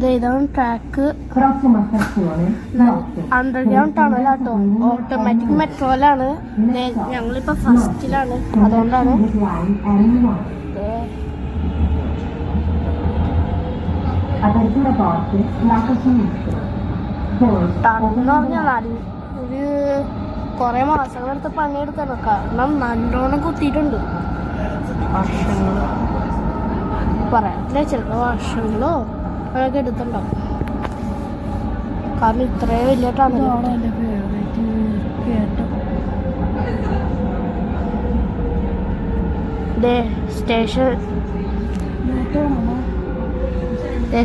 ഇതാണ് track. Underground ടണലാട്ടോ. Automatic മെട്രോയിലാണ്. ഞങ്ങളിപ്പോ ഫസ്റ്റിലാണ്, അതുകൊണ്ടാണ്. ടണെന്ന് പറഞ്ഞാൽ ഒരു കുറെ മാസങ്ങളെടുത്ത് പണിയെടുക്കണം, കാരണം നല്ലോണം കുത്തിയിട്ടുണ്ട്. വർഷങ്ങൾ പറയാത്തില്ല, ചിലപ്പോൾ വർഷങ്ങളോ അതൊക്കെ എടുത്തുണ്ടാവും. കാരണം ഇത്രയും വലിയ ടണൽ.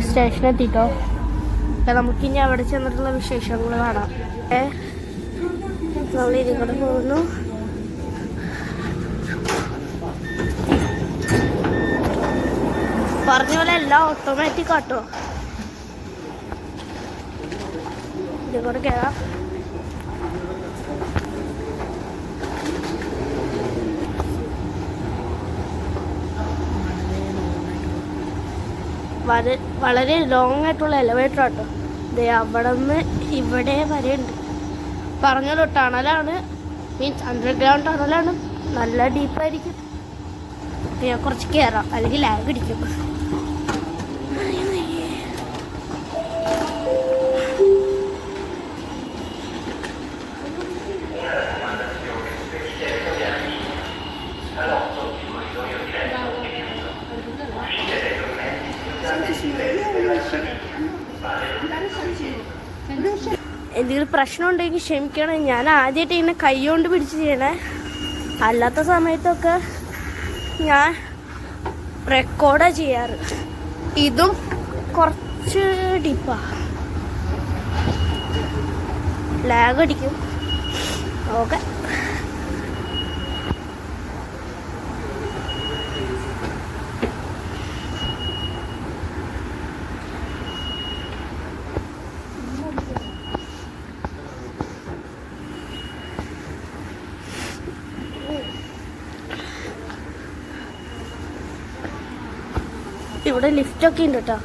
സ്റ്റേഷൻ എത്തിട്ടോ. നമുക്കിനി അവിടെ ചെന്നിട്ടുള്ള വിശേഷങ്ങൾ കാണാം. നമ്മൾ ഇതിലൂടെ പോകുന്നു. പറഞ്ഞ പോലെ എല്ലാം ഓട്ടോമാറ്റിക് ആട്ടോ. ഇതിലൂടെ കയറാം. വളരെ ലോങ് ആയിട്ടുള്ള എലവേറ്റർ ആട്ടോ. അവിടെ നിന്ന് ഇവിടെ വരെ ഉണ്ട്. പറഞ്ഞല്ലോ ടണലാണ്, മീൻസ് അണ്ടർഗ്രൗണ്ട് ടണലാണ്. നല്ല ഡീപ്പായിരിക്കും. ഞാൻ കുറച്ച് കയറാം, അല്ലെങ്കിൽ ലാഗ് അടിക്കും. എന്തെങ്കിലും പ്രശ്നം ഉണ്ടെങ്കിൽ ക്ഷമിക്കണം. ഞാൻ ആദ്യമായിട്ട് ഇങ്ങനെ കൈ കൊണ്ട് പിടിച്ച് ചെയ്യണേ. അല്ലാത്ത സമയത്തൊക്കെ ഞാൻ റെക്കോർഡാണ് ചെയ്യാറ്. ഇതും കുറച്ച് ഡീപ്പാ, ലാഗ് അടിക്കും. ഓക്കെ, ഇവിടെ ലിഫ്റ്റൊക്കെ ഉണ്ട് കേട്ടോ.